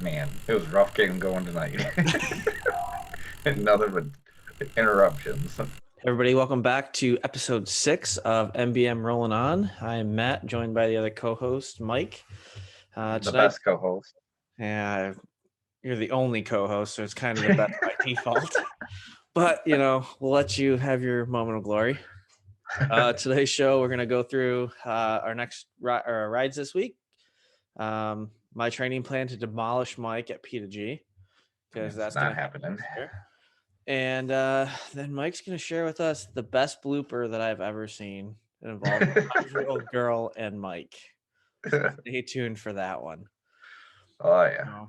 Man, it was rough getting going tonight. Nothing but interruptions. Everybody, welcome back to episode 6 of MBM Rollin On. I'm Matt, joined by the other co-host, Mike. The Tonight, best co-host. yeah, you're the only co-host, so it's kind of the best by default. But, we'll let you have your moment of glory. Today's show, we're going to go through our next rides this week. My training plan to demolish Mike at P2G, because It's that's not going to happen happening. this year. And then Mike's going to share with us the best blooper that I've ever seen. It involves a 5-year-old girl and Mike. So stay tuned for that one. Oh yeah.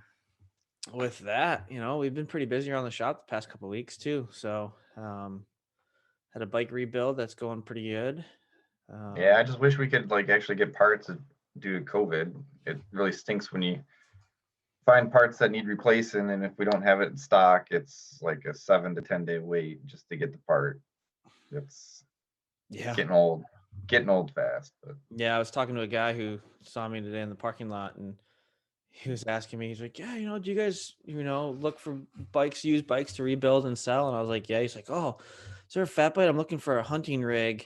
With that, we've been pretty busy around the shop the past couple of weeks too. So had a bike rebuild that's going pretty good. Yeah, I just wish we could actually get parts due to COVID. It really stinks when you find parts that need replacing, and if we don't have it in stock, it's like a 7 to 10 day wait just to get the part. It's Yeah. getting old fast. But Yeah, I was talking to a guy who saw me today in the parking lot, and he was asking me, he's like, yeah, do you guys, look for used bikes to rebuild and sell? And I was like, yeah. He's like, oh, is there a fat bite? I'm looking for a hunting rig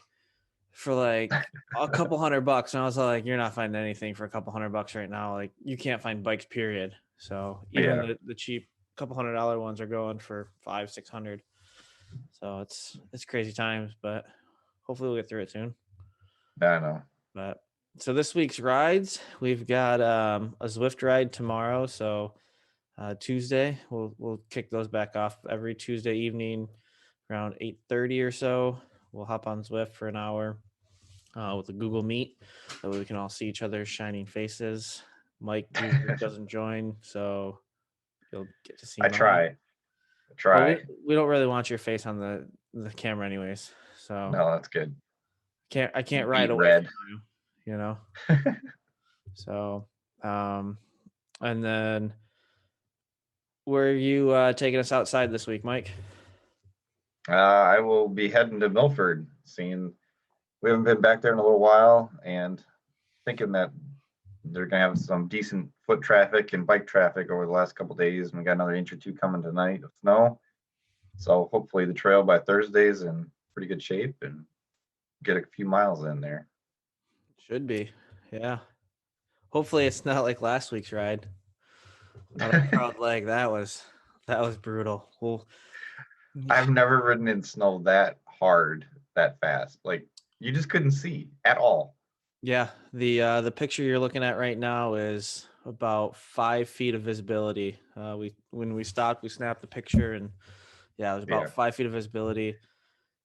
for like a couple $100. And I was like, you're not finding anything for a couple $100 right now. Like, you can't find bikes, period. So even yeah, the cheap couple $100 ones are going for 500-600. So it's crazy times, but hopefully we'll get through it soon. I know. But so this week's rides, we've got a Zwift ride tomorrow. So Tuesday, we'll kick those back off every Tuesday evening around 8:30 or so. We'll hop on Zwift for an hour with a Google Meet, so we can all see each other's shining faces. Mike usually doesn't join, so you'll get to see I mine. But we, try. we don't really want your face on the camera anyways. So No, that's good. I can't ride Beat away red. from you. So and then where are you taking us outside this week, Mike? I will be heading to Milford. Seeing we haven't been back there in a little while, and thinking that they're gonna have some decent foot traffic and bike traffic over the last couple of days, and we got another inch or two coming tonight of snow. So hopefully the trail by Thursday's in pretty good shape and get a few miles in there. Should be. Yeah. Hopefully it's not like last week's ride. Not a proud leg. That was brutal. Well, I've never ridden in snow that hard, that fast. Like you just couldn't see at all. yeah, the picture you're looking at right now is about 5 feet of visibility. When we stopped, we snapped the picture, and yeah, it was about Yeah, 5 feet of visibility.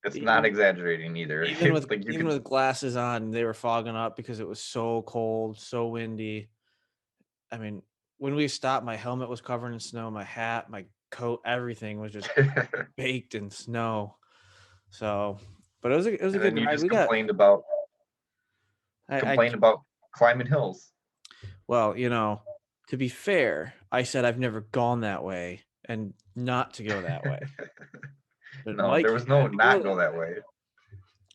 it's not E- exaggerating either. Even with Like you even could. with glasses on, they were fogging up because it was so cold, so windy. I mean, when we stopped, my helmet was covered in snow, my hat, my coat, everything was just baked in snow. So, but it was a And then good you ride. just We got I complained about climbing hills. well, to be fair, I said I've never gone that way and not to go that way. But No, there Mike was no had to go not go that that way. way. And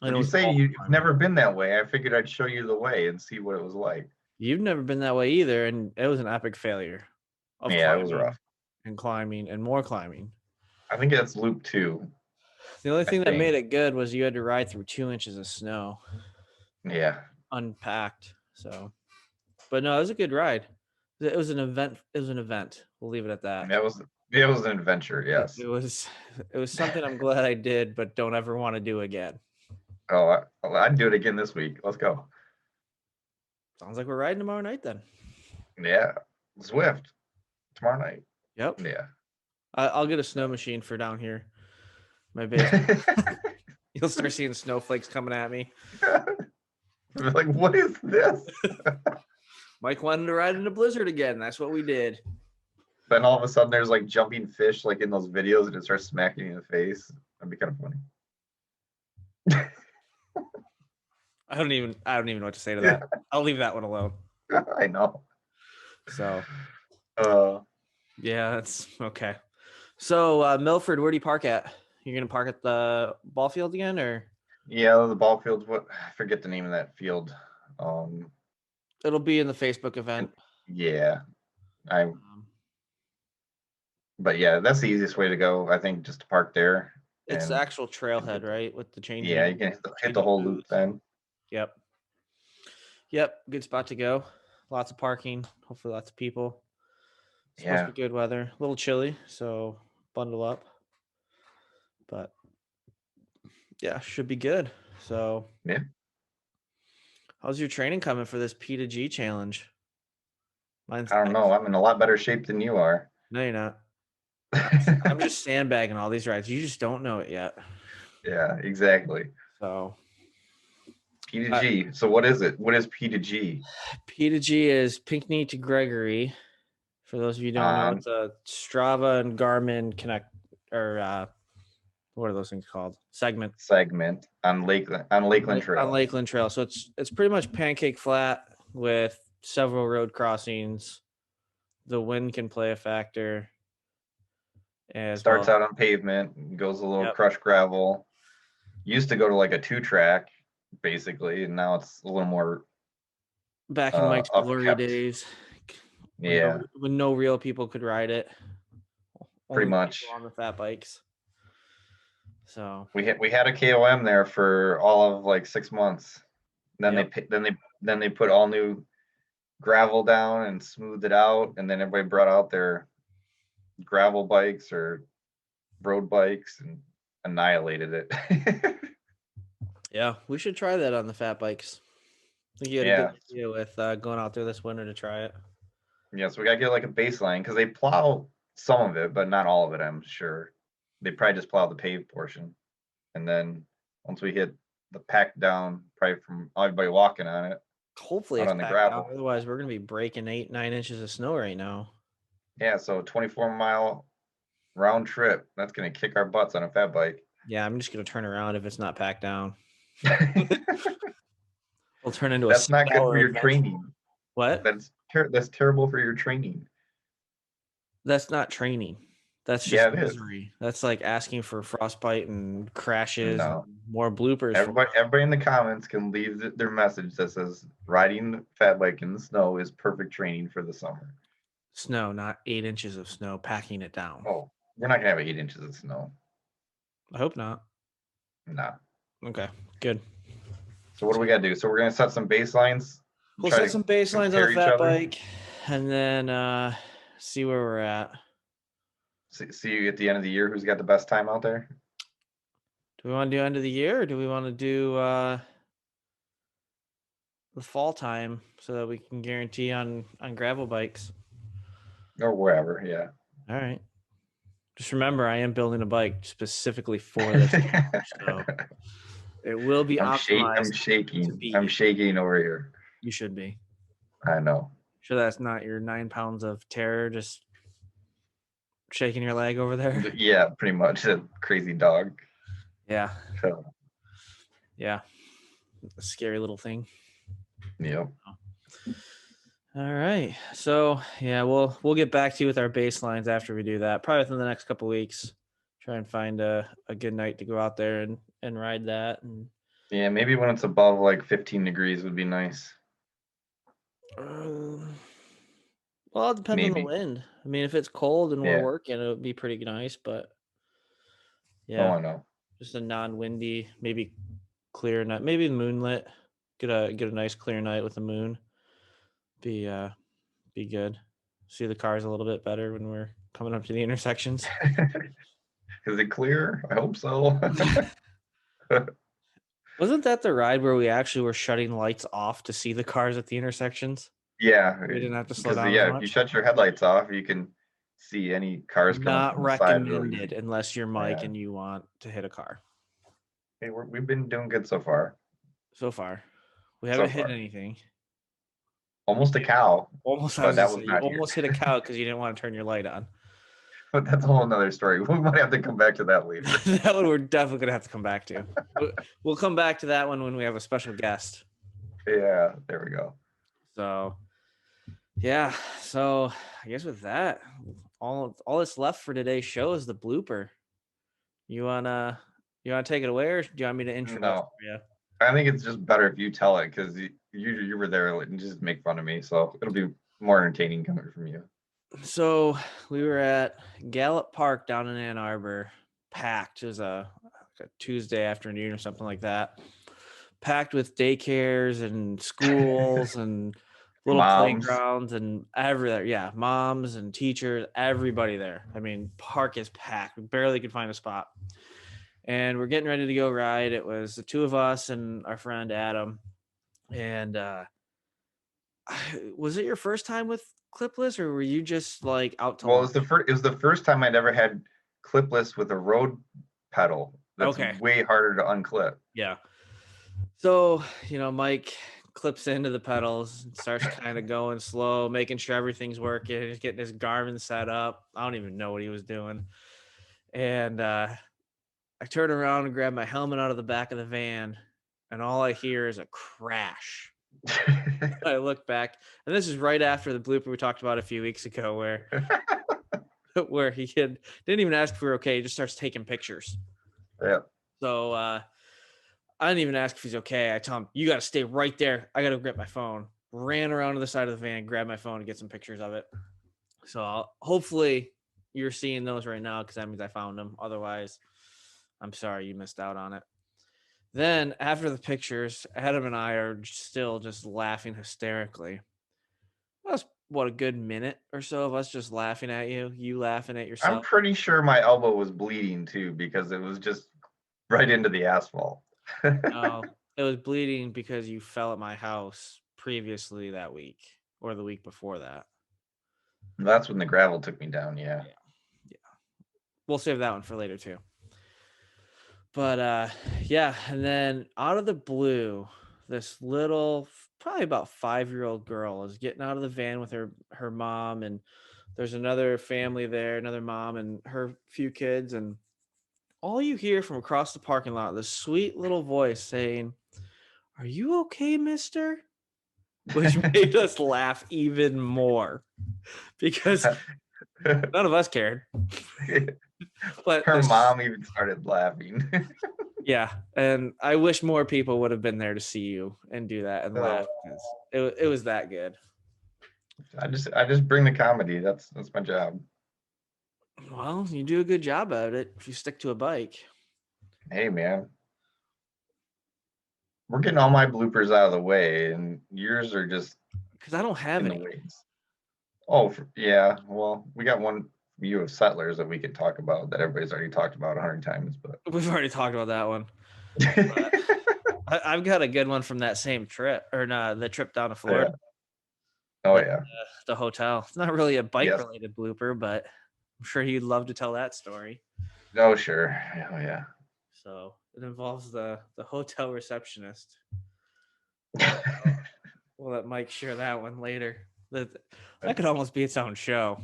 When it you was say all you've climbing. never been that way, I figured I'd show you the way and see what it was like. You've never been that way either, and it was an epic failure of Yeah, it was rough. climbing and more climbing. I think that's loop two. The only I thing that think. made it good was you had to ride through 2 inches of snow Yeah, unpacked. So, but no, it was a good ride. It was an event. It was an event. We'll leave it at that. it was an adventure. It Yes. was something I'm glad I did, but don't ever want to do again. I'd do it again this week. Let's go. Sounds like we're riding tomorrow night then. Yeah, Zwift tomorrow night. Yep. Yeah. I'll get a snow machine for down here. My basement. You'll start seeing snowflakes coming at me. Like, what is this? Mike wanted to ride in a blizzard again. That's what we did. Then all of a sudden there's like jumping fish like in those videos and it starts smacking you in the face. That'd be kind of funny. I don't even know what to say to that. I'll leave that one alone. I know. So Uh, yeah, that's okay. So Milford, where do you park at? You're gonna park at the ball field again, or yeah, the ball field's what I forget the name of that field. Um, it'll be in the Facebook event. yeah, I Um, But yeah, that's the easiest way to go. I think just to park there It's the and actual trailhead, right? With the yeah, you changing can hit the changing whole loop booths. then. Yep. Yep. Good spot to go. Lots of parking. Hopefully, lots of people. It's supposed to Yeah, be good weather. A little chilly, so bundle up. But yeah, should be good. So, yeah. how's your training coming for this P to G challenge? Mine's I don't know. I'm in a lot better shape than you are. no, you're not. I'm just sandbagging all these rides. You just don't know it yet. Yeah, exactly. So, P to uh, G. So what is it? What is P to G? P to G is Pinckney to Gregory. For those of you who don't know, On it's a Strava and Garmin connect or what are those things called? Segment segment on Lakeland on Trail. Lakeland Trail. So it's pretty much pancake flat with several road crossings. The wind can play a factor as Starts well. out on pavement, goes a little Yep. crushed gravel. Used to go to like a 2-track, basically, and now it's a little more Back in Mike's glory upkept. days, Yeah, when no real people could ride it, pretty only people much. on the fat bikes. So We had a KOM there for all of like 6 months. Then yep. they put all new gravel down and smoothed it out, and then everybody brought out their gravel bikes or road bikes and annihilated it. Yeah, we should try that on the fat bikes. I think you had a good Yeah, idea with going out there this winter to try it. yeah. So we gotta get like a baseline because they plow some of it, but not all of it. I'm sure they probably just plow the paved portion, and then once we hit the pack down, probably from everybody walking on it Hopefully out it's on the packed down. gravel. Otherwise, we're gonna be breaking 8, 9 inches of snow right now. Yeah, so 24-mile round trip. That's gonna kick our butts on a fat bike. Yeah, I'm just gonna turn around if it's not packed down. We'll turn into a That's not good for 6-hour your adventure. training. What? That's terrible for your training. That's not training. That's Yeah, just it is. misery. That's like asking for frostbite and crashes and No. more bloopers for Everybody in the comments can leave their message that says riding the fat bike in the snow is perfect training for the summer. snow, not 8 inches of snow, packing it down. Oh, we're not gonna have 8 inches of snow. I hope not. Nah. Okay, good. So what do we gotta do? So we're gonna set some baselines, We'll try set to some baselines on a compare each fat other. bike and then see where we're at. See you at the end of the year who's got the best time out there. Do we want to do end of the year or do we want to do the fall time so that we can guarantee on gravel bikes? Or wherever, yeah. All right. Just remember, I am building a bike specifically for this challenge, so it will be I'm optimized to shaking. beat I'm you. shaking over here. You should be. I know. Sure, that's not your 9 pounds of terror just shaking your leg over there. Yeah, pretty much a crazy dog. Yeah, So, yeah, a scary little thing. yeah. All right, so yeah, we'll get back to you with our baselines after we do that. Probably within the next couple weeks. Try and find a good night to go out there and ride that. And Yeah, maybe when it's above like 15 degrees would be nice. well, it depends on the Maybe. wind. I mean, if it's cold and we're Yeah. working, it would be pretty nice. But Oh, yeah, I know. just a non-windy, maybe clear night, maybe moonlit. Get a nice clear night with the moon. Be good. See the cars a little bit better when we're coming up to the intersections. Is it clear? I hope so. Wasn't that the ride where we actually were shutting lights off to see the cars at the intersections? Yeah, We didn't have to slow because down as yeah, if you much. shut your headlights off, you can see any cars coming Not from the side or recommended unless you're Mike yeah. and you want to hit a car. Hey, we've been doing good so far. So far, we So haven't hit far. anything. Almost a cow, Almost, I but was gonna that was say, you not here. almost hit a cow because you didn't want to turn your light on. But that's a whole nother story. We might have to come back to that later. That one we're definitely gonna have to come back to. We'll come back to that one when we have a special guest. Yeah, there we go. So, yeah. So I guess with that, all that's left for today's show is the blooper. You wanna take it away, or do you want me to intro it No, for you? I think it's just better if you tell it because you were there and just make fun of me, so it'll be more entertaining coming from you. So we were at Gallup Park down in Ann Arbor, packed. It was a Tuesday afternoon or something like that. Packed with daycares and schools and little Moms. playgrounds and everywhere. Yeah, moms and teachers, everybody there. I mean, park is packed. We barely could find a spot. And we're getting ready to go ride. It was the two of us and our friend Adam. And was it your first time with clipless, or were you just like out to Well, lunch? it was the first time I'd ever had clipless with a road pedal. That's Okay. way harder to unclip. Yeah. So, Mike clips into the pedals and starts kind of going slow, making sure everything's working. He's getting his Garmin set up. I don't even know what he was doing. And I turn around and grab my helmet out of the back of the van, and all I hear is a crash. I look back, and this is right after the blooper we talked about a few weeks ago, where didn't even ask if we were okay. He just starts taking pictures. Yeah. So I didn't even ask if he's okay. I tell him, "You got to stay right there. I got to grab my phone." Ran around to the side of the van, grabbed my phone, and get some pictures of it. So hopefully you're seeing those right now, because that means I found them. Otherwise, I'm sorry you missed out on it. Then after the pictures, Adam and I are still just laughing hysterically. That was what, a good minute or so of us just laughing at you laughing at I'm yourself. pretty sure my elbow was bleeding too because it was just right into the asphalt. No, it was bleeding because you fell at my house previously that week or the week before that. That's when the gravel took me down. Yeah. Yeah. Yeah. We'll save that one for later too. But yeah, and then out of the blue, this little probably about 5-year-old girl is getting out of the van with her mom, and there's another family there, another mom and her few kids, and all you hear from across the parking lot, this sweet little voice saying, "Are you okay, mister?" Which made us laugh even more because none of us cared. But Her this, mom even started laughing. yeah, and I wish more people would have been there to see you and do that and laugh, So because it was that good. I just bring the comedy. That's my job. Well, you do a good job at it if you stick to a bike. Hey man, we're getting all my bloopers out of the way, and yours are just Because I don't have in the any. wings. Oh yeah, well we got one view of settlers that we could talk about that everybody's already talked about 100 times, but We've already talked about that one. But I've got a good one from that same trip, or no, the trip down to yeah. Florida. Oh The, yeah. the hotel. It's not really a bike Yes. related blooper, but I'm sure you'd love to tell that story. Oh sure. Oh yeah. So it involves the hotel receptionist. But we'll let Mike share that one later. That could almost be its own show.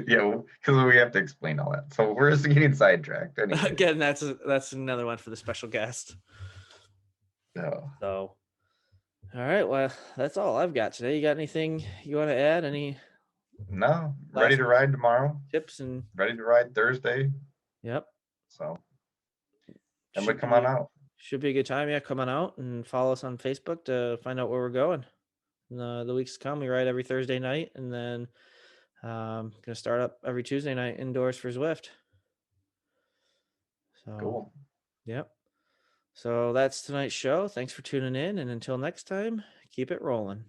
Yeah, because we have to explain all that. So we're just getting sidetracked anyway. Again, that's another one for the special guest. So So, all right, well, that's all I've got today. You got anything you want to add? Any no, ready last to minute ride tomorrow. tips? And Ready to ride Thursday. yep, So everybody should come on be out. should be a good time. Yeah, come on out and follow us on Facebook to find out where we're going. In the weeks to come, we ride every Thursday night, and then gonna start up every Tuesday night indoors for Zwift. So, Cool. yep. So that's tonight's show. Thanks for tuning in, and until next time, keep it rolling.